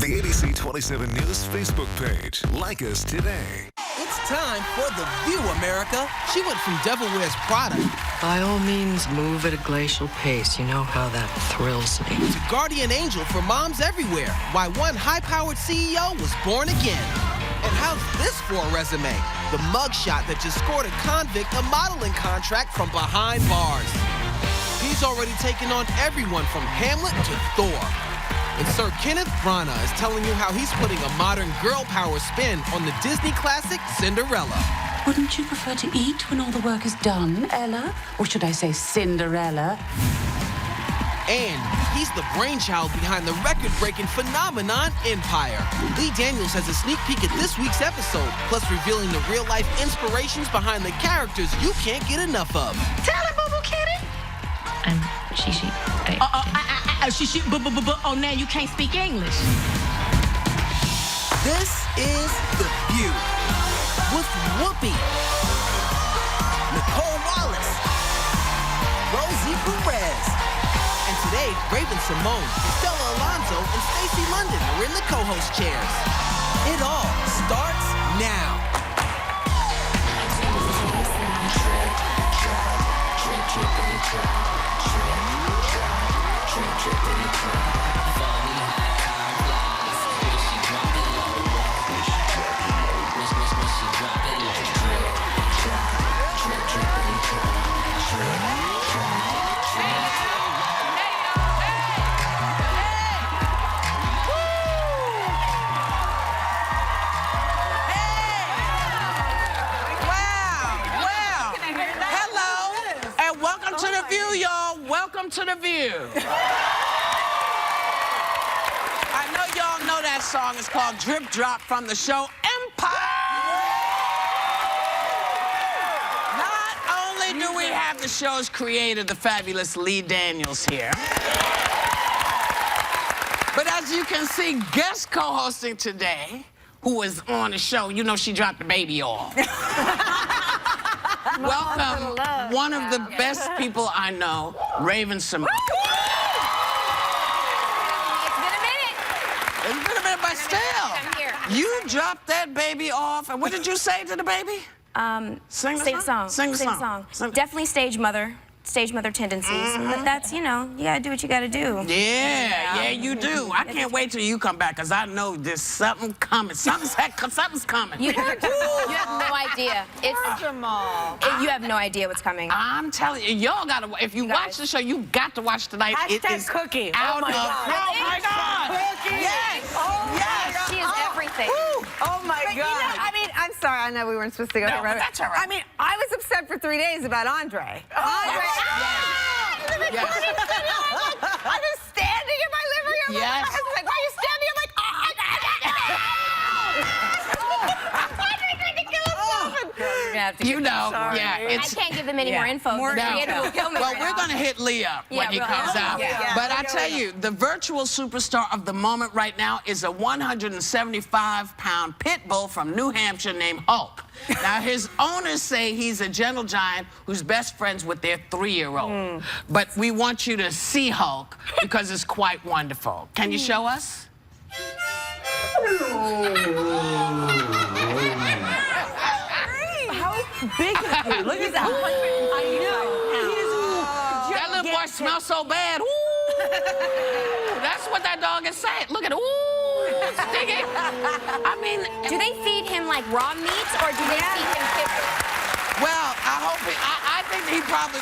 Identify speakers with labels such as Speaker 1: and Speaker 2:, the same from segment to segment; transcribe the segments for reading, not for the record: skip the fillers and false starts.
Speaker 1: the ABC 27 News Facebook page. Like us today.
Speaker 2: It's time for The View, America. She went from Devil Wears Prada
Speaker 3: By all means, move at a glacial pace. You know how that thrills me.
Speaker 2: to Guardian Angel for moms everywhere. Why one high-powered CEO was born again. And how's this for a resume? The mugshot that just scored a convict a modeling contract from behind bars. He's already taken on everyone from Hamlet to Thor. And Sir Kenneth Branagh is telling you how he's putting a modern girl power spin on the Disney classic Cinderella.
Speaker 4: Wouldn't you prefer to eat when all the work is done, Ella? Or should I say Cinderella?
Speaker 2: And he's the brainchild behind the record-breaking phenomenon Empire. Lee Daniels has a sneak peek at this week's episode, plus revealing the real-life inspirations behind the characters you can't get enough of.
Speaker 4: Tell him, Boo Boo Kitty.
Speaker 5: And she.
Speaker 4: Oh, now you can't speak English.
Speaker 2: This is The View with Whoopi, Nicole Wallace, Rosie Perez, and today Raven-Symone, Cristela, Alonzo, and Stacy London are in the co-host chairs. It all starts now.
Speaker 6: Welcome to The View. I know y'all know that song. It's called Drip Drop from the show Empire. Not only do we have the show's creator, the fabulous Lee Daniels here, but as you can see, guest co-hosting today, who is on the show, you know she dropped the baby off. Welcome, one of the best people I know, Raven-Symone. It's been a minute, but still, you dropped that baby off, and what did you say to the baby? Sing the song. Sing the song.
Speaker 5: Definitely stage mother tendencies. But that's, you know, you gotta do what you gotta do.
Speaker 6: Yeah, you do. I can't wait till you come back, because I know there's something coming. Something's coming.
Speaker 5: You have no idea. You have no idea what's coming.
Speaker 6: I'm telling you, y'all gotta, if you watch the show, you got to watch tonight. It is
Speaker 7: cookie.
Speaker 6: Out of, oh my God.
Speaker 7: Cookie.
Speaker 6: Yes.
Speaker 5: She is everything.
Speaker 7: Oh my God.
Speaker 8: You know, I mean, I'm sorry, I know we weren't supposed to go here,
Speaker 6: but that's all right.
Speaker 8: I mean, I was upset for 3 days about Andre. Andre.
Speaker 6: Yes.
Speaker 8: I was standing in my living room.
Speaker 6: Yes.
Speaker 8: My husband's like, why are you standing? I'm like, oh my God. Andre's going to kill himself.
Speaker 6: You know,
Speaker 5: I can't give them any more info. The creator will kill me
Speaker 6: Well,
Speaker 5: right
Speaker 6: we're
Speaker 5: now.
Speaker 6: going to hit Lee up when he comes out.
Speaker 8: Yeah.
Speaker 6: But I tell you, the virtual superstar of the moment right now is a 175-pound pit bull from New Hampshire named Hulk. Now, his owners say he's a gentle giant who's best friends with their 3-year-old. But we want you to see Hulk because it's quite wonderful. Can you show us?
Speaker 7: Big is he? Look at that. I know.
Speaker 6: That little boy smells so bad. Ooh. That's what that dog is saying. Look at it. Ooh, sticky. I mean,
Speaker 5: Do they feed him like raw meat or do they feed him kibble?
Speaker 6: well, I think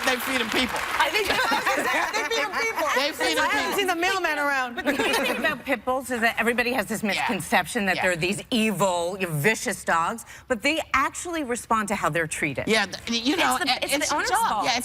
Speaker 6: they feed him people.
Speaker 7: I think they feed him people.
Speaker 6: They feed him
Speaker 7: I haven't
Speaker 6: people.
Speaker 7: seen the mailman around.
Speaker 9: But the thing about pit bulls is that everybody has this misconception that they're these evil, vicious dogs, but they actually respond to how they're treated.
Speaker 6: Yeah, you know,
Speaker 5: it's the owner's
Speaker 6: dog.
Speaker 5: fault.
Speaker 6: Yeah,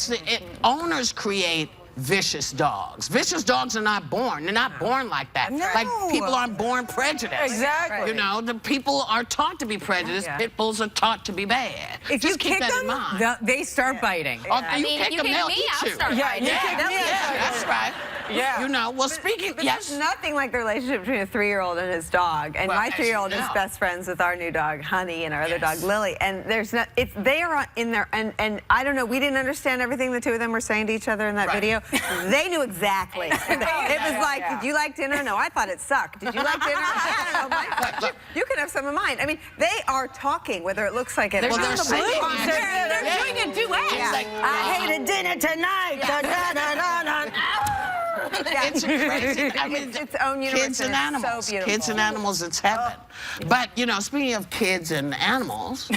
Speaker 6: owners create vicious dogs. Vicious dogs are not born. They're not born like that.
Speaker 7: No.
Speaker 6: Like, people aren't born prejudiced.
Speaker 7: Exactly.
Speaker 6: You know, the people are taught to be prejudiced.
Speaker 9: Yeah.
Speaker 6: Pit bulls are taught to be bad.
Speaker 9: If
Speaker 6: Just
Speaker 9: you
Speaker 6: keep
Speaker 9: kick
Speaker 6: that in
Speaker 9: them,
Speaker 6: mind.
Speaker 9: they start biting.
Speaker 6: Or if
Speaker 5: I mean, if you
Speaker 6: them,
Speaker 5: kick
Speaker 6: they'll
Speaker 5: me,
Speaker 6: eat
Speaker 5: I'll
Speaker 6: you.
Speaker 5: start
Speaker 7: Yeah,
Speaker 5: fighting.
Speaker 7: you kick me,
Speaker 6: Yeah, that's right. You know, well, speaking,
Speaker 8: But
Speaker 6: yes.
Speaker 8: there's nothing like the relationship between a 3-year-old and his dog. And
Speaker 6: Well,
Speaker 8: my
Speaker 6: as
Speaker 8: 3-year-old
Speaker 6: you
Speaker 8: is
Speaker 6: know.
Speaker 8: best friends with our new dog, Honey, and our other dog, Lily. And there's not, they are in there, and I don't know, we didn't understand everything the two of them were saying to each other in that video. They knew exactly. It was like, did you like dinner? No, I thought it sucked. Did you like dinner? I don't know. Mine. You can have some of mine. I mean, they are talking, whether it looks like it.
Speaker 6: Well, they're singing.
Speaker 9: They're doing a duet.
Speaker 8: Yeah.
Speaker 6: Like,
Speaker 7: I hated dinner tonight. Da, da, da, da, da.
Speaker 6: it's crazy. I mean,
Speaker 8: It's its own universe.
Speaker 6: kids and
Speaker 8: and it's
Speaker 6: animals.
Speaker 8: So beautiful.
Speaker 6: Kids and animals, it's heaven. But, you know, speaking of kids and animals,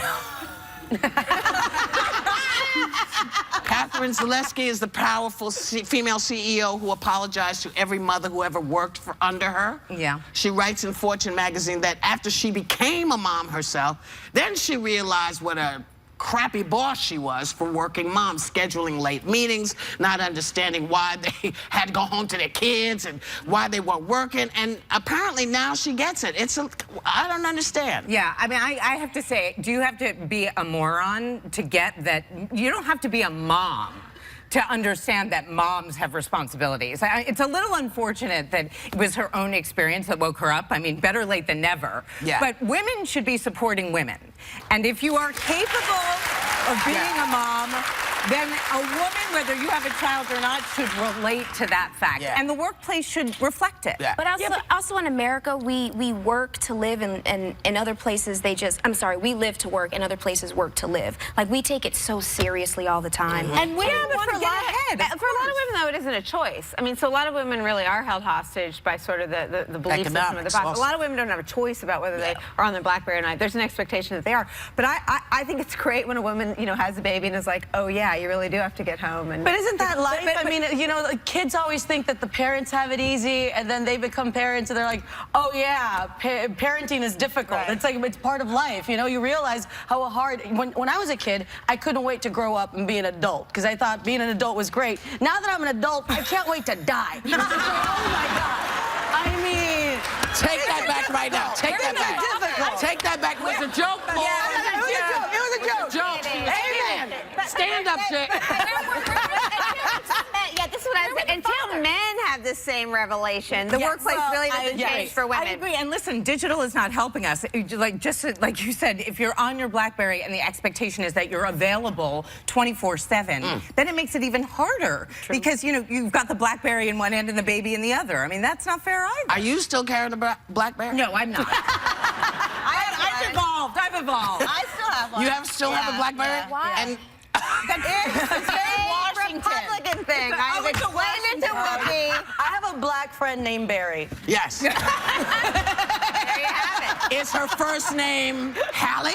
Speaker 6: Catherine Zaleski is the powerful female CEO who apologized to every mother who ever worked under her.
Speaker 9: Yeah.
Speaker 6: She writes in Fortune magazine that after she became a mom herself, then she realized what a crappy boss she was for working moms, scheduling late meetings, not understanding why they had to go home to their kids and why they weren't working. And apparently now she gets it. I don't understand.
Speaker 9: Yeah, I mean, I have to say, do you have to be a moron to get that? You don't have to be a mom to understand that moms have responsibilities. It's a little unfortunate that it was her own experience that woke her up. I mean, better late than never.
Speaker 6: Yeah.
Speaker 9: But women should be supporting women. And if you are capable of being a mom, then a woman, whether you have a child or not, should relate to that fact.
Speaker 6: Yeah.
Speaker 9: And the workplace should reflect it.
Speaker 6: Yeah.
Speaker 5: But also in America, we work to live, and in other places we live to work, and other places work to live. Like, we take it so seriously all the time.
Speaker 9: And women want to get ahead.
Speaker 8: For a lot of women, though, it isn't a choice. I mean, so a lot of women really are held hostage by sort of the belief system of the
Speaker 6: Economics
Speaker 8: past.
Speaker 6: also.
Speaker 8: A lot of women don't have a choice about whether they are on their BlackBerry or not. There's an expectation that they are. But I think it's great when a woman, you know, has a baby and is like, oh yeah, you really do have to get home. And
Speaker 7: But isn't that life? I mean, you know, like, kids always think that the parents have it easy, and then they become parents, and they're like, oh yeah, parenting is difficult.
Speaker 8: Right.
Speaker 7: It's like, it's part of life. You know, you realize how hard. When I was a kid, I couldn't wait to grow up and be an adult because I thought being an adult was great. Now that I'm an adult, I can't wait to die. Oh my God. I mean,
Speaker 6: Take that back right now. Take that back.
Speaker 7: difficult.
Speaker 6: Take that back. It was a joke, boy.
Speaker 7: it was a joke.
Speaker 6: Joke.
Speaker 7: Amen.
Speaker 6: Stand up, chick.
Speaker 8: yeah, this is what I said. Until men have the same revelation, the workplace really doesn't change for women.
Speaker 9: I agree. And listen, digital is not helping us. Just like you said, if you're on your BlackBerry and the expectation is that you're available 24/7, then it makes it even harder. Because, you know, you've got the BlackBerry in one end and the baby in the other. I mean, that's not fair either.
Speaker 6: Are you still carrying a BlackBerry?
Speaker 9: No, I'm not. I've evolved. I've evolved.
Speaker 8: I still have one.
Speaker 6: You still have a BlackBerry?
Speaker 8: Yeah.
Speaker 5: Why?
Speaker 6: And
Speaker 8: It's a Republican thing. I've explained it to Whoopi.
Speaker 7: I have a black friend named Barry.
Speaker 6: yes.
Speaker 8: There you have it.
Speaker 6: Is her first name Hallie?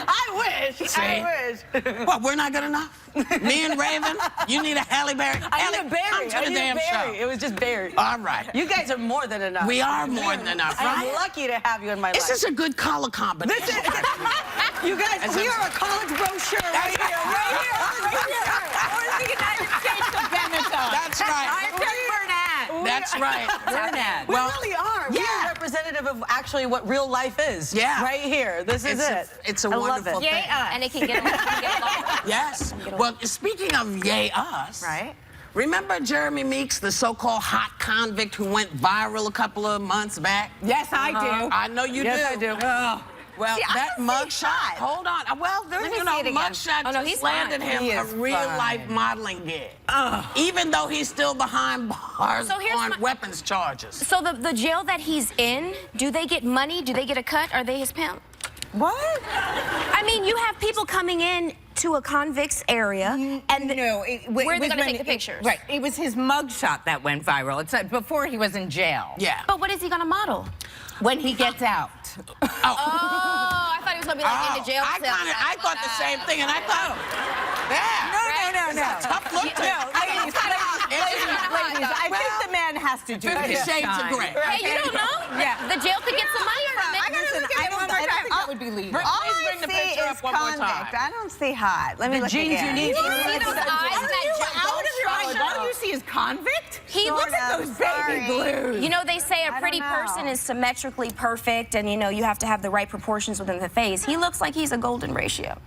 Speaker 7: I wish.
Speaker 6: See?
Speaker 7: I wish.
Speaker 6: What, we're not good enough? Me and Raven? You need a Halle Berry?
Speaker 7: I need
Speaker 6: Halle,
Speaker 7: a Barry.
Speaker 6: come to
Speaker 7: I
Speaker 6: the
Speaker 7: need
Speaker 6: damn
Speaker 7: a Barry.
Speaker 6: show.
Speaker 7: It was just Barry.
Speaker 6: All right.
Speaker 7: You guys are more than enough.
Speaker 6: We are more than enough,
Speaker 7: I'm
Speaker 6: right?
Speaker 7: lucky to have you in my
Speaker 6: This
Speaker 7: life.
Speaker 6: is a good color combination.
Speaker 7: You guys, we are a college brochure right here. Right here. Right here.
Speaker 9: Or the United States of Venezuela.
Speaker 6: That's right.
Speaker 9: I'm just Bernat.
Speaker 6: That's right.
Speaker 9: Bernat.
Speaker 7: We
Speaker 6: Well,
Speaker 7: really are. We are representative of actually what real life is.
Speaker 6: Yeah.
Speaker 7: Right here. This is it.
Speaker 6: It's a
Speaker 7: I love
Speaker 6: wonderful
Speaker 7: it.
Speaker 6: thing.
Speaker 5: Yay, and it can get along.
Speaker 6: Yes. Well, speaking of yay us.
Speaker 8: Right.
Speaker 6: Remember Jeremy Meeks, the so-called hot convict who went viral a couple of months back?
Speaker 9: Yes, I do.
Speaker 6: I know you
Speaker 7: Yes,
Speaker 6: do.
Speaker 7: I do.
Speaker 6: Well,
Speaker 8: See, I
Speaker 6: that
Speaker 8: don't think
Speaker 6: mugshot.
Speaker 8: hot.
Speaker 6: Hold on. Well, there,
Speaker 8: Let me
Speaker 6: you
Speaker 8: see
Speaker 6: know,
Speaker 8: it again.
Speaker 6: mugshot
Speaker 5: Oh, no,
Speaker 6: just
Speaker 5: he's
Speaker 6: landed
Speaker 5: fine.
Speaker 6: him
Speaker 7: He
Speaker 6: a
Speaker 7: is
Speaker 6: real-life
Speaker 7: fine.
Speaker 6: modeling gig. Even though he's still behind bars
Speaker 5: So here's
Speaker 6: on
Speaker 5: my-
Speaker 6: weapons charges.
Speaker 5: So the jail that he's in, do they get money? Do they get a cut? Are they his pimp?
Speaker 9: What?
Speaker 5: I mean, you have people coming in to a convict's area, and
Speaker 9: No,
Speaker 5: where are they
Speaker 9: was
Speaker 5: gonna
Speaker 9: when
Speaker 5: take the pictures?
Speaker 9: Right. It was his mugshot that went viral. It's before he was in jail.
Speaker 6: Yeah.
Speaker 5: But what is he gonna model?
Speaker 9: When he gets out.
Speaker 5: Oh, I thought he was gonna be like in the jail cell.
Speaker 6: I thought the same thing, and I thought, yeah.
Speaker 9: No.
Speaker 6: Tough look to it.
Speaker 9: Ladies, I think the man has to do
Speaker 6: 50
Speaker 9: his
Speaker 6: Shades of
Speaker 9: time.
Speaker 6: Grey.
Speaker 5: Hey, you don't know?
Speaker 9: Yeah.
Speaker 5: The jail could get some money from it.
Speaker 9: Listen, I don't think that would be legal.
Speaker 8: All
Speaker 6: Please
Speaker 8: I
Speaker 6: bring the
Speaker 8: see
Speaker 6: picture
Speaker 8: is
Speaker 6: up one more
Speaker 8: convict.
Speaker 6: time.
Speaker 8: I don't see hot. Let me look
Speaker 7: jeans
Speaker 8: again.
Speaker 7: you need
Speaker 5: You
Speaker 7: for
Speaker 5: see those eyes in that jail?
Speaker 9: Out of your mind. All you see is convict?
Speaker 5: He
Speaker 8: Sort
Speaker 5: looks
Speaker 8: of,
Speaker 9: Those
Speaker 8: sorry.
Speaker 9: baby blues.
Speaker 5: You know, they say a pretty
Speaker 8: know.
Speaker 5: person is symmetrically perfect, and you know, you have to have the right proportions within the face. He looks like he's a golden ratio.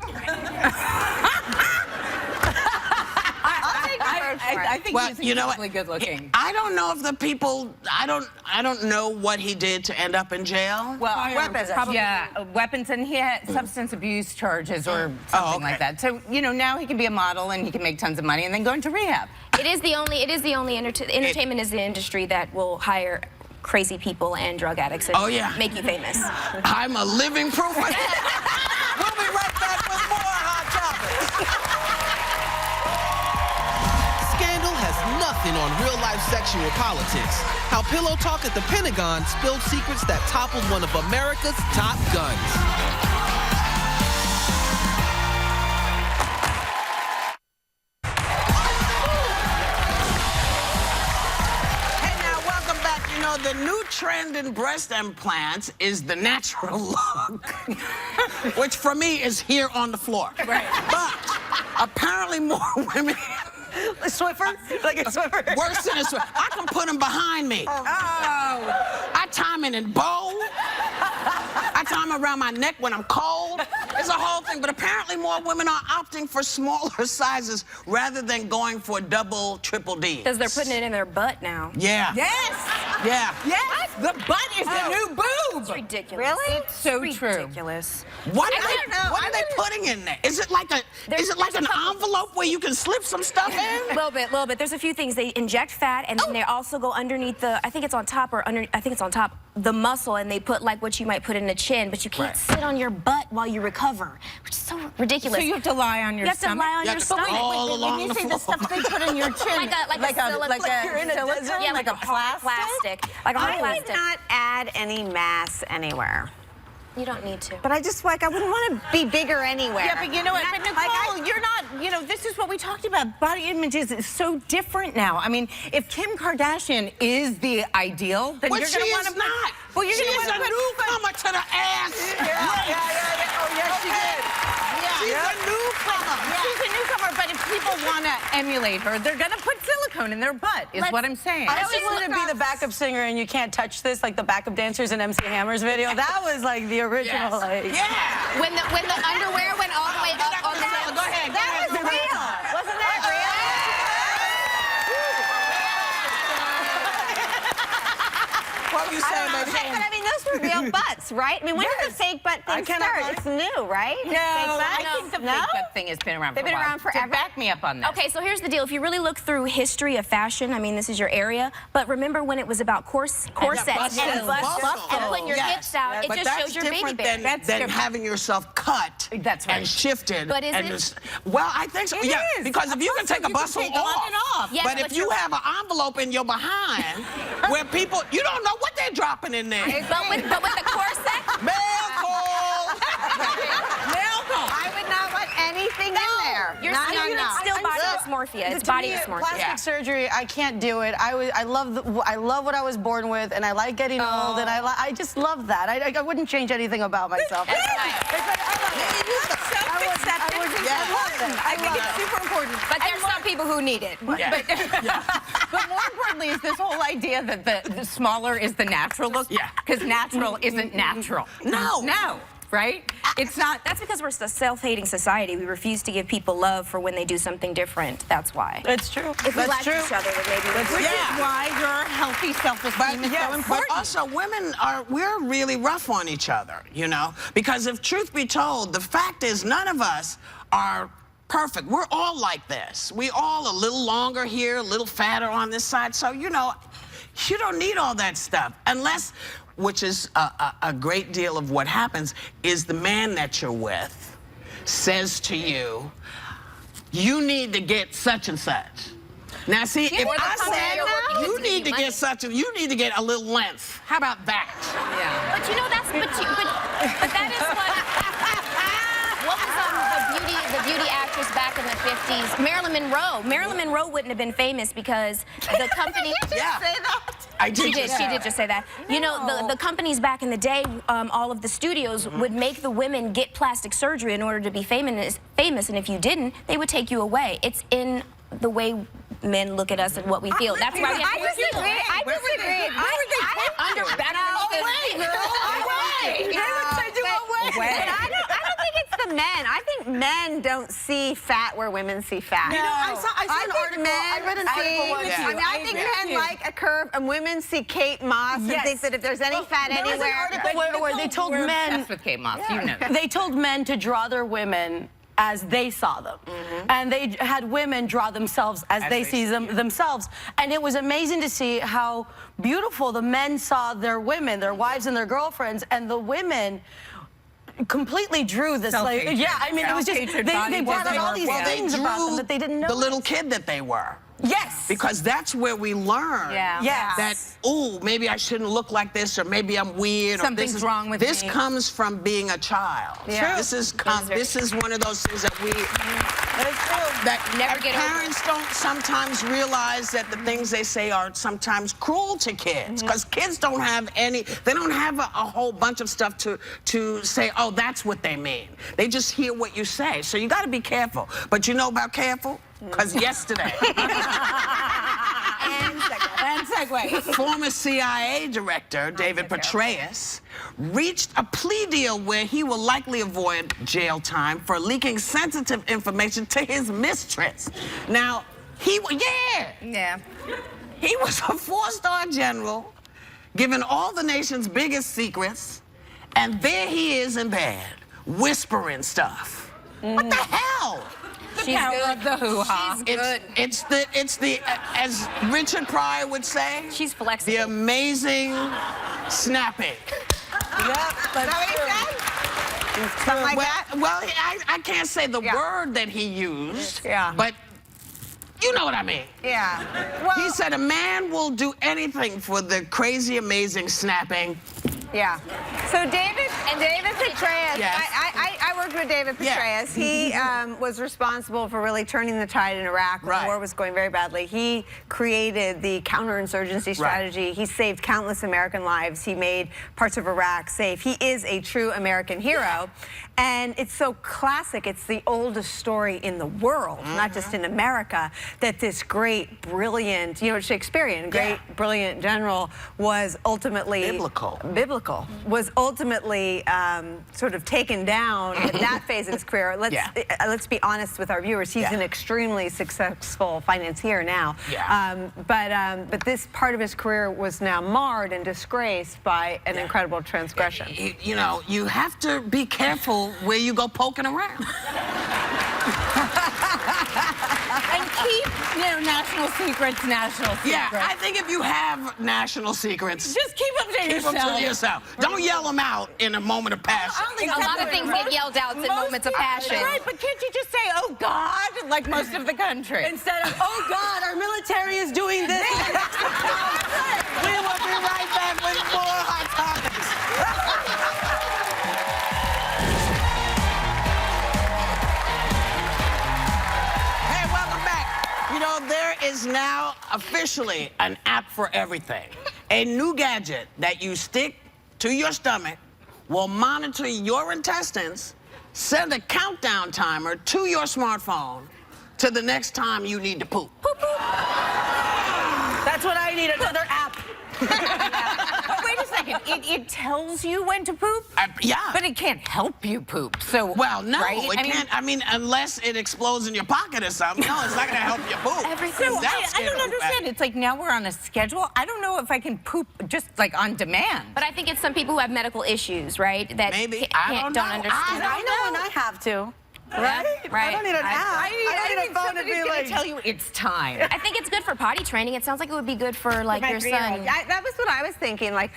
Speaker 9: I think
Speaker 6: Well,
Speaker 9: he's
Speaker 6: you know what?
Speaker 9: incredibly good looking.
Speaker 6: I don't know if the people. I don't know what he did to end up in jail.
Speaker 9: Well,
Speaker 8: weapons.
Speaker 9: Yeah, weapons, and he had substance abuse charges or something like that. So now he can be a model and he can make tons of money and then go into rehab.
Speaker 5: It is the only entertainment is the industry that will hire crazy people and drug addicts and make you famous.
Speaker 6: I'm a living proof of that. We'll be right back with more Hot Topics.
Speaker 2: Scandal has nothing on real-life sexual politics. How Pillow Talk at the Pentagon spilled secrets that toppled one of America's top guns.
Speaker 6: The new trend in breast implants is the natural look, which for me is here on the floor.
Speaker 7: Right.
Speaker 6: But apparently more women...
Speaker 7: A Swiffer? Like a Swiffer?
Speaker 6: Worse than a Swiffer. I can put them behind me.
Speaker 7: Oh.
Speaker 6: I tie them in a bow. I tie them around my neck when I'm cold. It's a whole thing. But apparently more women are opting for smaller sizes rather than going for double, triple D.
Speaker 5: Because they're putting it in their butt now.
Speaker 6: Yeah.
Speaker 9: Yes!
Speaker 6: Yeah.
Speaker 9: Yes! The butt is the new boob!
Speaker 5: It's ridiculous.
Speaker 8: Really?
Speaker 9: It's so true.
Speaker 5: Ridiculous.
Speaker 6: What are they putting in there? Is it like an envelope where you can slip some stuff in?
Speaker 5: A little bit. There's a few things. They inject fat, and then they also go underneath the, I think it's on top, the muscle, and they put like what you might put in the chin, but you can't sit on your butt while you recover, which is so ridiculous.
Speaker 9: So you have to lie on your stomach?
Speaker 5: You have to lie on your stomach.
Speaker 6: all along
Speaker 7: When you
Speaker 6: the
Speaker 7: say the
Speaker 6: floor.
Speaker 7: stuff they put in your chin,
Speaker 5: like a
Speaker 7: silicone?
Speaker 5: yeah, like a plastic. Like a hard
Speaker 8: I would
Speaker 5: plastic.
Speaker 8: not add any mass anywhere.
Speaker 5: You don't need to.
Speaker 8: But I just I wouldn't want to be bigger anywhere.
Speaker 9: Yeah, but you know what? But Nicole, you're not, this is what we talked about. Body image is so different now. I mean, if Kim Kardashian is the ideal, then
Speaker 6: But
Speaker 9: you're
Speaker 6: she
Speaker 9: going to want
Speaker 6: is
Speaker 9: to
Speaker 6: not.
Speaker 9: Well, you're
Speaker 6: She's
Speaker 9: going to
Speaker 6: a newcomer to the ass.
Speaker 7: Oh, yes, she did.
Speaker 6: She's a newcomer.
Speaker 9: She's a newcomer, but if people want to emulate her, they're going to put silicone in their butt, is what I'm saying.
Speaker 7: I always wanted to be the backup singer and You Can't Touch This, like the backup dancers in MC Hammer's video. That was like the original. Like,
Speaker 6: Yeah.
Speaker 5: When the underwear went all the way up on the
Speaker 6: Go ahead.
Speaker 8: That was real. Wasn't that real?
Speaker 6: What were you saying, baby?
Speaker 8: But I mean, those were real butts, right? I mean, when did the fake butt thing start? It's new, right?
Speaker 9: No, I think the fake butt thing has been around for a while.
Speaker 8: They've been around forever.
Speaker 9: So back me up on this.
Speaker 5: Okay, so here's the deal. If you really look through history of fashion, I mean, this is your area, but remember when it was about corsets and putting your hips out, it just shows your baby bear.
Speaker 6: That's different than having yourself cut and shifted.
Speaker 5: But is it?
Speaker 6: Well, I think so.
Speaker 9: It is.
Speaker 6: Because if you can take a bustle off,
Speaker 5: Yes,
Speaker 6: but if you have an envelope in your behind where people, you don't know what they're dropping in there.
Speaker 5: But with the corset,
Speaker 6: Mail call.
Speaker 8: I would not want anything in there.
Speaker 5: you're still body dysmorphia. It's body dysmorphia.
Speaker 7: Plastic surgery, I can't do it. I love what I was born with, and I like getting old, and I just love that. I wouldn't change anything about myself.
Speaker 9: I think it's super important.
Speaker 5: But there's some people who need it.
Speaker 9: But more importantly is this whole idea that the smaller is the natural look.
Speaker 6: Yeah.
Speaker 9: Because natural isn't natural. No. Right? It's not.
Speaker 5: That's because we're a self-hating society. We refuse to give people love for when they do something different. That's why.
Speaker 7: It's true.
Speaker 5: If we like each other, then maybe
Speaker 9: Which is why your healthy self-esteem is so important.
Speaker 6: But also, we're really rough on each other, Because if truth be told, the fact is none of us are perfect. We're all like this. We all a little longer here, a little fatter on this side. So, you don't need all that stuff unless, which is a great deal of what happens, is the man that you're with says to you, you need to get such and such. Now, see, if I said you need to get you need to get a little length. How about that?
Speaker 5: Yeah. But but that is what was the beauty actress back in the 50s? Marilyn Monroe. Marilyn Monroe wouldn't have been famous because the company.
Speaker 8: Say that?
Speaker 6: I did.
Speaker 5: She did just say that. You know, the companies back in the day, all of the studios would make the women get plastic surgery in order to be famous, and if you didn't, they would take you away. It's in the way men look at us and what we feel. That's why we have to
Speaker 8: disagree. I disagree.
Speaker 5: But I don't think it's the men. I think
Speaker 8: think men don't see fat where women see fat.
Speaker 7: You know, I saw an article. I read an article once.
Speaker 8: I mean, I think men like a curve, and women see Kate Moss and think that if there's any fat
Speaker 7: there
Speaker 8: anywhere.
Speaker 7: was an article where they told men.
Speaker 9: Obsessed with Kate Moss, you know.
Speaker 7: They told men to draw their women as they saw them. And they had women draw themselves as they see them themselves. And it was amazing to see how beautiful the men saw their women, their wives and their girlfriends, and the women completely drew this, like, yeah, I mean, it was just, they brought out all these things about them that they didn't know.
Speaker 6: The little kid that they were.
Speaker 7: Yes.
Speaker 6: Because that's where we learn that, ooh, maybe I shouldn't look like this, or maybe I'm weird.
Speaker 9: Something's wrong with me.
Speaker 6: This comes from being a child.
Speaker 8: Yeah.
Speaker 6: This is one of those things that we,
Speaker 5: Never get over.
Speaker 6: parents don't sometimes realize that the things they say are sometimes cruel to kids. Because kids don't have they don't have a whole bunch of stuff to say, oh, that's what they mean. They just hear what you say. So you got to be careful. But you know about careful? Because yesterday,
Speaker 9: And segue.
Speaker 6: former CIA director David Petraeus reached a plea deal where he will likely avoid jail time for leaking sensitive information to his mistress. Now, he was a 4-star general, given all the nation's biggest secrets, and there he is in bed, whispering stuff. What the hell?
Speaker 5: She's good.
Speaker 9: The hoo-ha.
Speaker 5: She's good.
Speaker 6: It's the as Richard Pryor would say,
Speaker 5: She's flexible.
Speaker 6: the amazing snapping.
Speaker 8: Something like that?
Speaker 6: Well, I can't say the word that he used, but you know what I mean.
Speaker 8: Yeah. Well,
Speaker 6: He said a man will do anything for the crazy, amazing snapping.
Speaker 8: yeah. So David Petraeus,
Speaker 6: Yes.
Speaker 8: I worked with David
Speaker 6: Yeah.
Speaker 8: Petraeus. He was responsible for really turning the tide in Iraq when the war was going very badly. He created the counterinsurgency strategy. He saved countless American lives. He made parts of Iraq safe. He is a true American hero. And it's so classic. It's the oldest story in the world, not just in America, that this great, brilliant, Shakespearean, great, brilliant general was ultimately... Biblical. Was ultimately sort of taken down at that phase of his career. Let's be honest with our viewers. He's an extremely successful financier now. But this part of his career was now marred and disgraced by an incredible transgression.
Speaker 6: You know, you have to be careful where you go poking around.
Speaker 9: And keep, national secrets.
Speaker 6: Yeah, I think if you have national secrets,
Speaker 9: just keep them to yourself.
Speaker 6: Keep them to yourself. Don't yell them out in a moment of passion.
Speaker 5: A lot of things get yelled out in moments of passion.
Speaker 9: Right, but can't you just say, oh, God, like most of the country?
Speaker 7: Instead of, oh, God, our military is doing this.
Speaker 6: We will be right back with more Hot Topics. Hey, welcome back. You know, there is now officially an app for everything. A new gadget that you stick to your stomach will monitor your intestines, send a countdown timer to your smartphone to the next time you need to poop.
Speaker 7: Poop, poop. That's what I need, another app.
Speaker 9: But wait a second, it tells you when to poop?
Speaker 6: Yeah.
Speaker 9: But it can't help you poop, so...
Speaker 6: Well, no,
Speaker 9: right?
Speaker 6: it can't. I mean, unless it explodes in your pocket or something. No, it's not going to help you poop.
Speaker 9: So I don't understand. It's like now we're on a schedule. I don't know if I can poop just like on demand.
Speaker 5: But I think it's some people who have medical issues, right? That
Speaker 6: Maybe.
Speaker 5: don't understand.
Speaker 7: I know when I have to. Right?
Speaker 5: Right.
Speaker 7: I don't need an app. I need a phone to be like...
Speaker 9: tell you it's time.
Speaker 5: I think it's good for potty training. It sounds like it would be good for like your son.
Speaker 8: That was what I was thinking. Like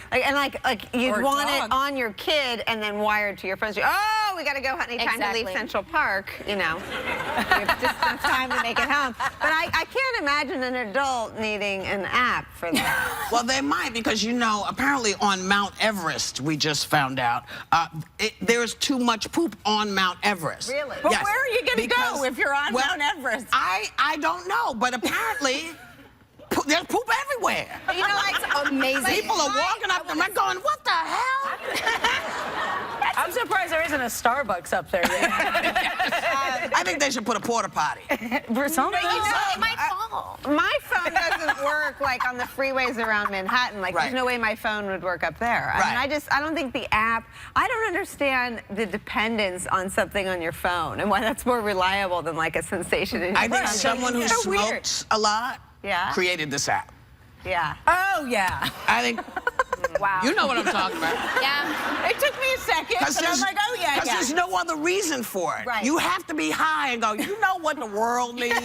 Speaker 8: you'd
Speaker 9: Or
Speaker 8: want
Speaker 9: dog.
Speaker 8: it on your kid and then wired to your friends. Oh, we got to go, honey. Time to leave Central Park. You know, we have just some time to make it home. But I can't imagine an adult needing an app for that.
Speaker 6: Well, they might, because, apparently on Mount Everest, we just found out, there's too much poop on Mount Everest.
Speaker 8: Really?
Speaker 9: But
Speaker 6: Yes,
Speaker 9: where are you going to go if you're on Mount Everest?
Speaker 6: I don't know, but apparently there's poop everywhere.
Speaker 5: It's amazing.
Speaker 6: People are walking up the mountain going, what the hell?
Speaker 7: I'm surprised there isn't a Starbucks up there yet.
Speaker 6: I think they should put a porta potty.
Speaker 7: For some
Speaker 5: It
Speaker 7: reason.
Speaker 5: might fall.
Speaker 8: My phone doesn't work like on the freeways around Manhattan. Like,
Speaker 6: Right.
Speaker 8: there's no way my phone would work up there. I
Speaker 6: Right.
Speaker 8: mean, I don't think the app, I don't understand the dependence on something on your phone and why that's more reliable than like a sensation in your
Speaker 6: I think
Speaker 8: phone.
Speaker 6: someone who
Speaker 8: So weird.
Speaker 6: smokes a lot
Speaker 8: Yeah.
Speaker 6: created this app.
Speaker 8: Yeah.
Speaker 9: Oh, yeah.
Speaker 6: I think,
Speaker 5: Wow.
Speaker 6: you know what I'm talking about.
Speaker 5: Yeah.
Speaker 9: It took me a second, but I'm like, oh, yeah,
Speaker 6: Because there's no other reason for it.
Speaker 8: Right.
Speaker 6: You have to be high and go, you know what the world needs?
Speaker 5: How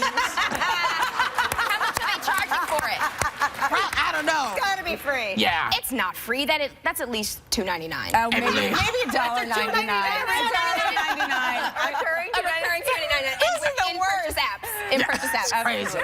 Speaker 5: much are they charging for it?
Speaker 6: I don't know.
Speaker 8: It's gotta be free.
Speaker 6: Yeah.
Speaker 5: It's not free. That's at least $2.99.
Speaker 9: Oh, maybe
Speaker 6: Everything.
Speaker 9: $1.99.
Speaker 8: Recurring
Speaker 5: A recurring $2.99 in purchase apps. In purchase apps.
Speaker 6: Crazy.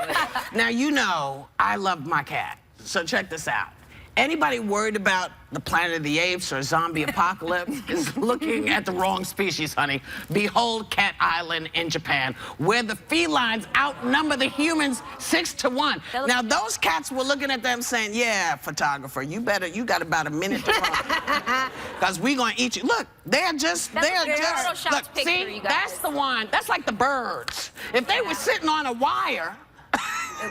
Speaker 6: Now, you know, I love my cat. So check this out. Anybody worried about the Planet of the Apes or zombie apocalypse is looking at the wrong species, honey. Behold Cat Island in Japan, where the felines outnumber the humans 6 to 1. Now, those cats were looking at them saying, yeah, photographer, you got about a minute to run. Because we're going to eat you. Look, they're just,
Speaker 5: Photoshopped
Speaker 6: look,
Speaker 5: picture,
Speaker 6: see,
Speaker 5: you guys.
Speaker 6: that's the one, that's like the birds. If they were sitting on a wire,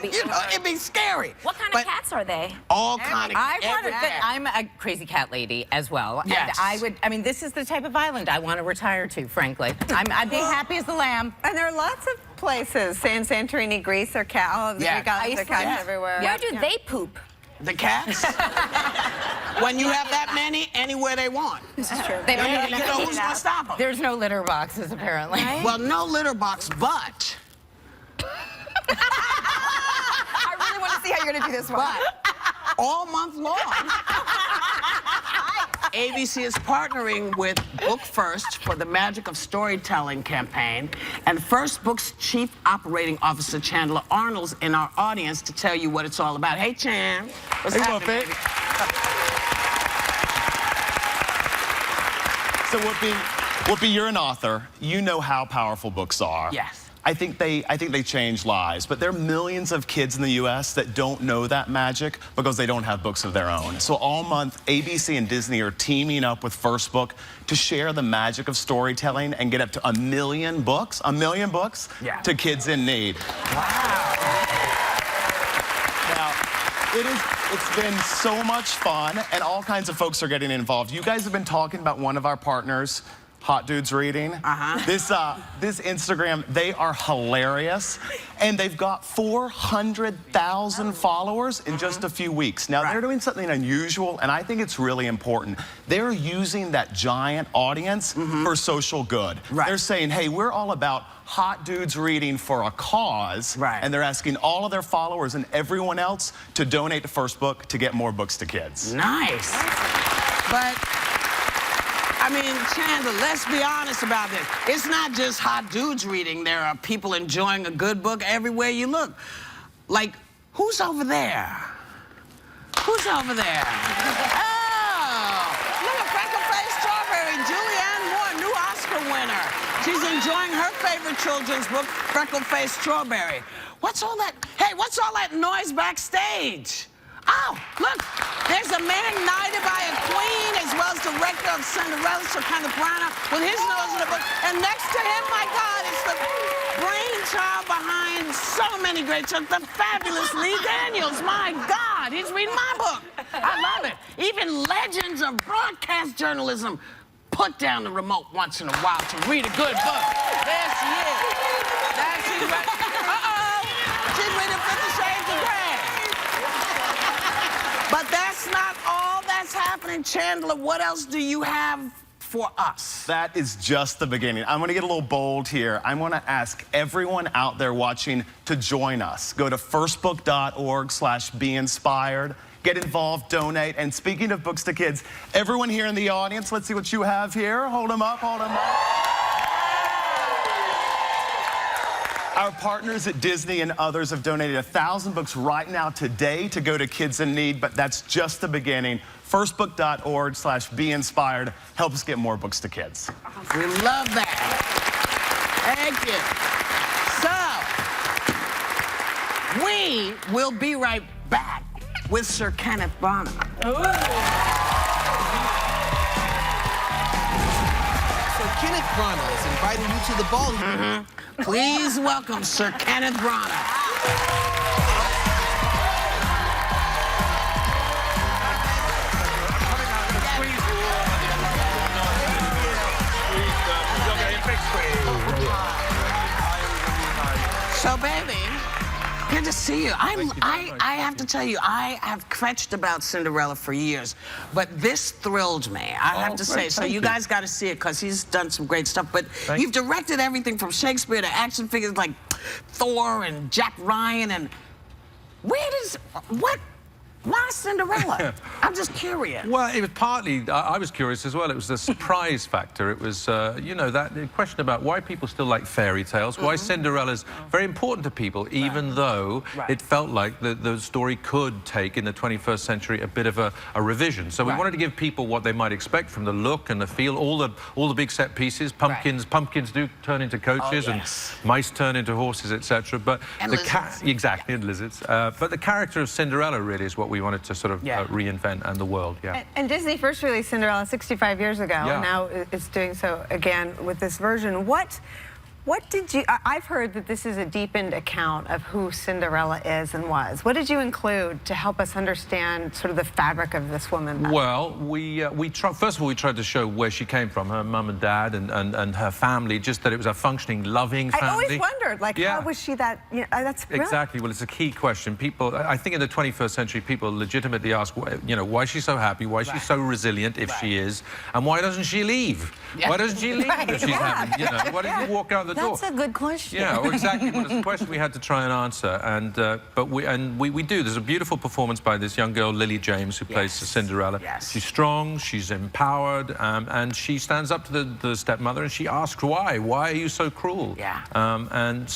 Speaker 6: you know, it'd be scary.
Speaker 5: What kind
Speaker 6: But
Speaker 5: of cats are they?
Speaker 6: all kind of
Speaker 9: I'm a crazy cat lady as well.
Speaker 6: Yes.
Speaker 9: And I mean, this is the type of island I want to retire to, frankly. I'd be happy as the lamb.
Speaker 8: And there are lots of places. Santorini, Greece, or cat. All of the Greek islands, there are cats everywhere.
Speaker 5: Where do they poop?
Speaker 6: The cats? When you have that many, anywhere they want.
Speaker 5: This is true. They don't
Speaker 6: Yeah,
Speaker 5: even
Speaker 6: you know, who's going to stop them?
Speaker 9: There's no litter boxes, apparently.
Speaker 6: Well, no litter box, but
Speaker 5: I really want to see how you're going to do this one.
Speaker 6: all month long, ABC is partnering with Book First for the Magic of Storytelling campaign, and First Book's Chief Operating Officer Chandler Arnold's in our audience to tell you what it's all about. Hey, Chan. What's happening, baby?
Speaker 10: So Whoopi, you're an author. You know how powerful books are.
Speaker 6: Yes.
Speaker 10: I think they change lives, but there are millions of kids in the U.S. that don't know that magic because they don't have books of their own. So all month, ABC and Disney are teaming up with First Book to share the magic of storytelling and get up to 1 million books,
Speaker 6: Yeah.
Speaker 10: to kids in need.
Speaker 6: Wow.
Speaker 10: Now, it's been so much fun, and all kinds of folks are getting involved. You guys have been talking about one of our partners, Hot Dudes Reading. This Instagram, they are hilarious, and they've got 400,000 followers in just a few weeks. Now, they're doing something unusual, and I think it's really important. They're using that giant audience for social good. They're saying, hey, we're all about hot dudes reading for a cause, and they're asking all of their followers and everyone else to donate to First Book to get more books to kids.
Speaker 6: Nice. But I mean, Chandler, let's be honest about this. It's not just hot dudes reading. There are people enjoying a good book everywhere you look. Like, who's over there? Who's over there? Oh, look at Freckle-Faced Strawberry, Julianne Moore, new Oscar winner. She's enjoying her favorite children's book, Freckle-Faced Strawberry. What's all that? Hey, what's all that noise backstage? Oh, look, there's a man knighted by a queen as well as director of Cinderella, Kenneth Branagh, with his nose in the book. And next to him, my God, it's the brainchild behind so many great books, the fabulous Lee Daniels. My God, he's reading my book. I love it. Even legends of broadcast journalism put down the remote once in a while to read a good book. There she is. There she's right. Uh-oh, she's reading 50 Shades of Grey. But that's not all that's happening. Chandler, what else do you have for us?
Speaker 10: That is just the beginning. I'm gonna get a little bold here. I wanna ask everyone out there watching to join us. Go to firstbook.org/beinspired. Get involved, donate, and speaking of books to kids, everyone here in the audience, let's see what you have here. Hold them up, hold them up. Our partners at Disney and others have donated 1,000 books right now today to go to kids in need, but that's just the beginning. Firstbook.org/beinspired helps get more books to kids.
Speaker 6: We love that. Thank you. So, we will be right back with Sir Kenneth Branagh. So,
Speaker 2: Branagh is inviting you to the ball.
Speaker 6: Please welcome Sir Kenneth Branagh. So, baby, good to see you. I have to tell you, I have kvetched about Cinderella for years, but this thrilled me, I have to say. So you guys got to see it because he's done some great stuff. But you've directed everything from Shakespeare to action figures like Thor and Jack Ryan. And why Cinderella? I'm just curious.
Speaker 11: Well, it was partly, I was curious as well. It was the surprise factor. It was, you know, that question about why people still like fairy tales, why Cinderella's very important to people, even though it felt like the story could take, in the 21st century, a bit of a revision. So we wanted to give people what they might expect from the look and the feel, all the big set pieces. Pumpkins do turn into coaches, and mice turn into horses, etc. But
Speaker 6: and lizards.
Speaker 11: Exactly, and lizards. But the character of Cinderella really is what we wanted to sort of reinvent, and the world,
Speaker 8: And Disney first released Cinderella 65 years ago, and now it's doing so again with this version. What did you... I've heard that this is a deepened account of who Cinderella is and was. What did you include to help us understand sort of the fabric of this woman?
Speaker 11: Well, first of all, we tried to show where she came from, her mum and dad and her family, just that it was a functioning, loving family.
Speaker 8: I always wondered, like, how was she that... You know, that's brilliant.
Speaker 11: Exactly. Well, it's a key question. People, I think in the 21st century, people legitimately ask, you know, why is she so happy? Why is she so resilient, if she is? And why doesn't she leave? Why doesn't she leave if she's happy? You know, why doesn't she walk out the door?
Speaker 7: That's a good question.
Speaker 11: Yeah, well, exactly. Well, it's a question we had to try and answer, and but we do. There's a beautiful performance by this young girl, Lily James, who plays Cinderella. She's strong, she's empowered, and she stands up to the stepmother, and she asks why. Why are you so cruel? And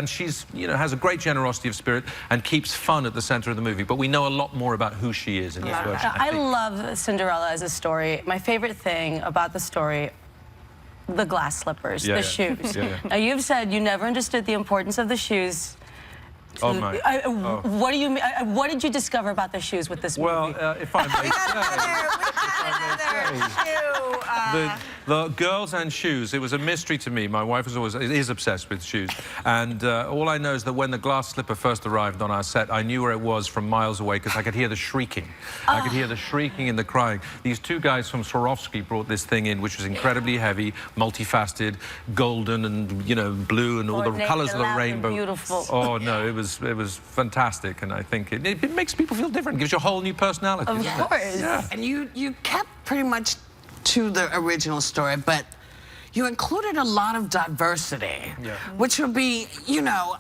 Speaker 11: she's, you know, has a great generosity of spirit and keeps fun at the center of the movie. But we know a lot more about who she is in this version.
Speaker 7: I love Cinderella as a story. My favorite thing about the story, the glass slippers, the shoes. Now, you've said you never understood the importance of the shoes. What do you mean? What did you discover about the shoes with this movie?
Speaker 11: Well, if I may say, the girls and shoes, it was a mystery to me. My wife is obsessed with shoes, and all I know is that when the glass slipper first arrived on our set, I knew where it was from miles away because I could hear the shrieking. I could hear the shrieking and the crying. These two guys from Swarovski brought this thing in, which was incredibly heavy, multifaceted, golden and, you know, blue and all the colors of the rainbow.
Speaker 7: Beautiful.
Speaker 11: Oh no, it was fantastic, and I think it makes people feel different. It gives you a whole new personality.
Speaker 7: Of course.
Speaker 11: Yeah.
Speaker 6: And you kept pretty much to the original story, but you included a lot of diversity, which would be, you know,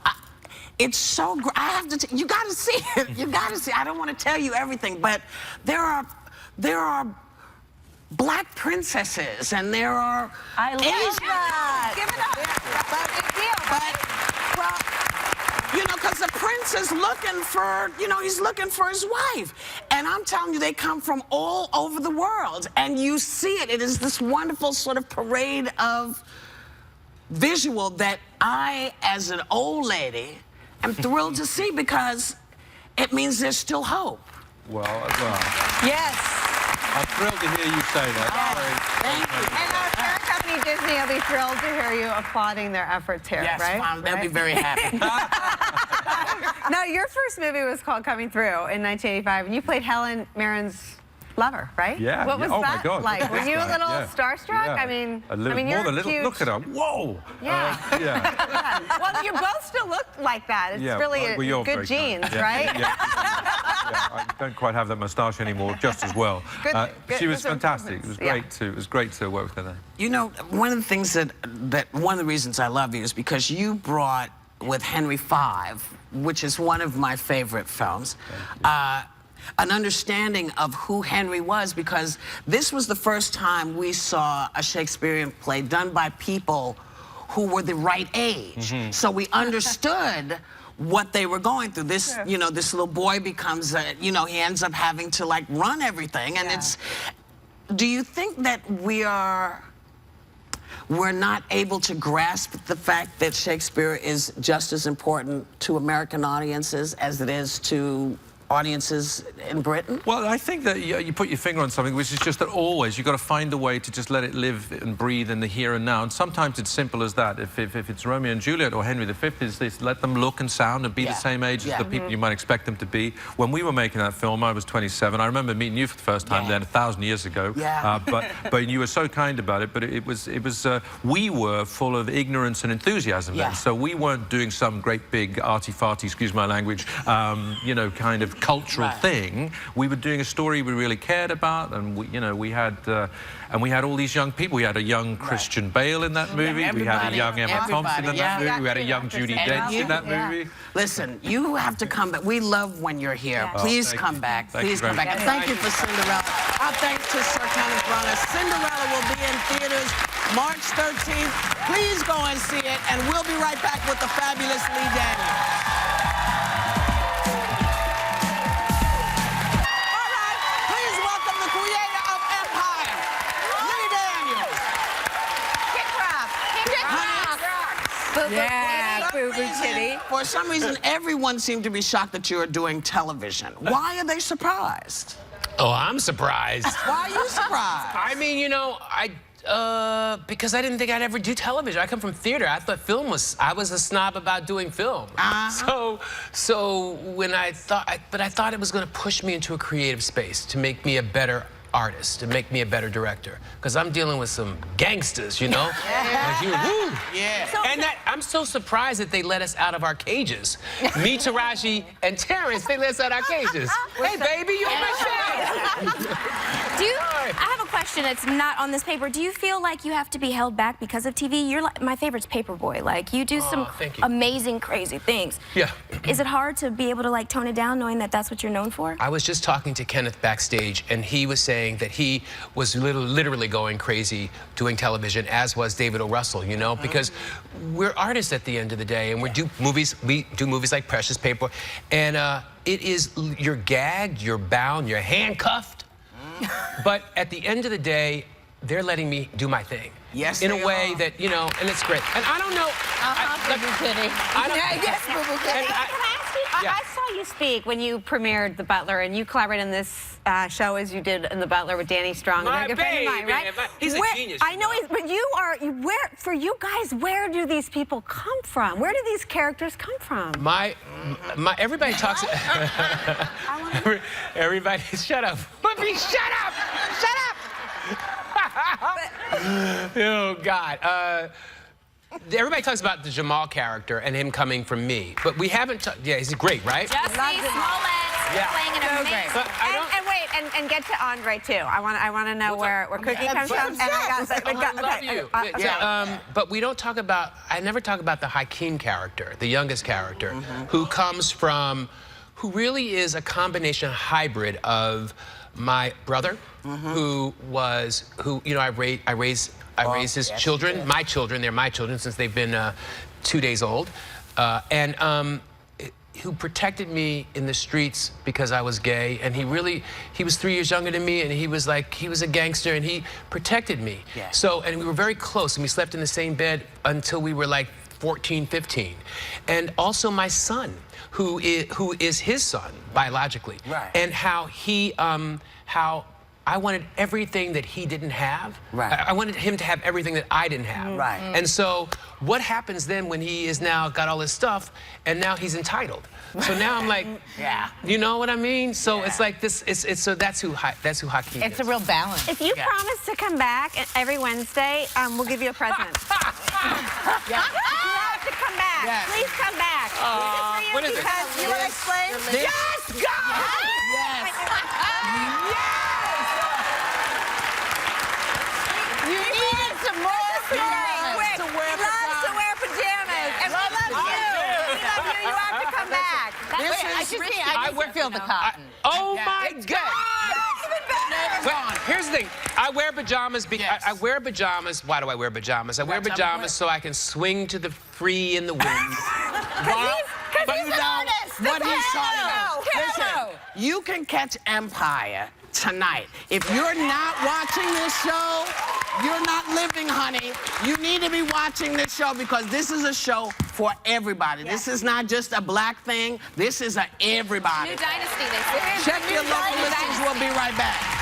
Speaker 6: it's so great. I have to. You got to see it. You got to see. I don't want to tell you everything, but there are black princesses, and there are
Speaker 7: Asian.
Speaker 8: Give it up.
Speaker 6: Well, you know, because the prince is looking for, you know, he's looking for his wife. And I'm telling you, they come from all over the world. And you see it. It is this wonderful sort of parade of visual that I, as an old lady, am thrilled to see because it means there's still hope.
Speaker 11: Well.
Speaker 7: Yes.
Speaker 11: I'm thrilled to hear you say that.
Speaker 6: Thank you.
Speaker 8: And our parent company, Disney, will be thrilled to hear you applauding their efforts here, right?
Speaker 6: They'll be very happy.
Speaker 8: Now, your first movie was called Coming Through in 1985, and you played Helen Mirren's lover, right?
Speaker 11: Yeah.
Speaker 8: What was that like? Were you a little starstruck?
Speaker 11: Yeah.
Speaker 8: I mean,
Speaker 11: more than a little. Look at her. Whoa.
Speaker 8: Yeah. Well, you both still look like that. It's really good genes, right?
Speaker 11: I don't quite have that moustache anymore, just as well. She was fantastic. It was great It was great to work with her.
Speaker 6: You know, one of the things one of the reasons I love you is because you brought with Henry V, which is one of my favorite films, an understanding of who Henry was, because this was the first time we saw a Shakespearean play done by people who were the right age. So we understood what they were going through. This, you know, this little boy becomes, you know, he ends up having to like run everything. And it's, do you think that we're not able to grasp the fact that Shakespeare is just as important to American audiences as it is to audiences in Britain?
Speaker 11: Well, I think that you put your finger on something, which is just that always you've got to find a way to just let it live and breathe in the here and now. And sometimes it's simple as that. If it's Romeo and Juliet or Henry V, is let them look and sound and be the same age as the people you might expect them to be. When we were making that film, I was 27. I remember meeting you for the first time then 1,000 years ago. But you were so kind about it. But we were full of ignorance and enthusiasm then. So we weren't doing some great big arty-farty, excuse my language, you know, kind of cultural thing. We were doing a story we really cared about, and we had all these young people. We had a young Christian Bale in that movie. We had a young Emma Thompson in that movie. We had a young Judi Dench in that movie.
Speaker 6: Listen, you have to come back. We love when you're here. Please come back. Please come back. And thank you for Cinderella. Our thanks to Sir Kenneth Branagh. Cinderella will be in theaters March 13th. Please go and see it, and we'll be right back with the fabulous Lee Daniels.
Speaker 8: Yeah, boo-boo titty.
Speaker 6: For some reason, everyone seemed to be shocked that you are doing television. Why are they surprised?
Speaker 12: Oh, I'm surprised.
Speaker 6: Why are you surprised?
Speaker 12: I mean, you know, because I didn't think I'd ever do television. I come from theater. I thought I was a snob about doing film. So when I thought it was going to push me into a creative space to make me a better artist, to make me a better director, because I'm dealing with some gangsters, you know. And I'm so surprised that they let us out of our cages. Me, Taraji, and Terrence, they let us out of our cages. Hey, baby, you're my show.
Speaker 5: I have a question that's not on this paper. Do you feel like you have to be held back because of TV? You're like, my favorite's Paperboy. Like, you do some amazing, crazy things.
Speaker 12: Yeah.
Speaker 5: Is it hard to be able to, like, tone it down knowing that that's what you're known for?
Speaker 12: I was just talking to Kenneth backstage, and he was saying that he was literally going crazy doing television, as was David O. Russell, you know, because we're artists at the end of the day, and we do movies like Precious Paper, and you're gagged, you're bound, you're handcuffed, but at the end of the day, they're letting me do my thing.
Speaker 6: Yes,
Speaker 12: in a way that, you know, and it's great. And I don't know.
Speaker 8: Yes, boo-boo kitty. I saw you speak when you premiered The Butler, and you collaborated in this show as you did in The Butler with Danny Strong.
Speaker 12: My
Speaker 8: a friend of mine, right?
Speaker 12: He's a genius.
Speaker 8: I know, but for you guys, where do these people come from? Where do these characters come from?
Speaker 12: Everybody talks. Everybody, shut up. Bumpy, shut up! Shut up! Oh, God. Everybody talks about the Jamal character and him coming from me, but we haven't. Yeah, he's great, right?
Speaker 5: Jussie Smollett playing an amazing.
Speaker 8: And wait, and get to Andre too. I want to know where Cookie comes from.
Speaker 12: I love you. But we don't talk about. I never talk about the Hakeem character, the youngest character, who comes from, who really is a combination hybrid of my brother, who you know, I raised his children, my children. They're my children since they've been 2 days old, and who protected me in the streets because I was gay. And he was 3 years younger than me, and he was a gangster, and he protected me. So, and we were very close, and we slept in the same bed until we were like 14, 15. And also my son, who is his son biologically, and how I wanted everything that he didn't have. I wanted him to have everything that I didn't have. And so what happens then when he is now got all his stuff, and now he's entitled? So now I'm like, you know what I mean? So it's like this. So that's who Hakeem is.
Speaker 9: It's a real balance.
Speaker 8: If you promise to come back every Wednesday, we'll give you a present. You have to come back. Please come back.
Speaker 12: What is it?
Speaker 8: Because you want to explain?
Speaker 12: Yes, God!
Speaker 6: Yes.
Speaker 8: You needed some more pajamas. He loves to wear pajamas. And we love you. We love you. You have to come back.
Speaker 9: I can feel the cotton.
Speaker 12: Oh my God! But here's the thing. I wear pajamas because I wear pajamas. Why do I wear pajamas? I wear pajamas so I can swing to the free in the wind.
Speaker 8: Because he's an artist.
Speaker 6: What he's talking about. Listen, you can catch Empire tonight. If you're not watching this show, you're not living, honey. You need to be watching this show because this is a show for everybody. This is not just a black thing. This is a everybody.
Speaker 5: New dynasty, they say.
Speaker 6: Check your local listings. We'll be right back.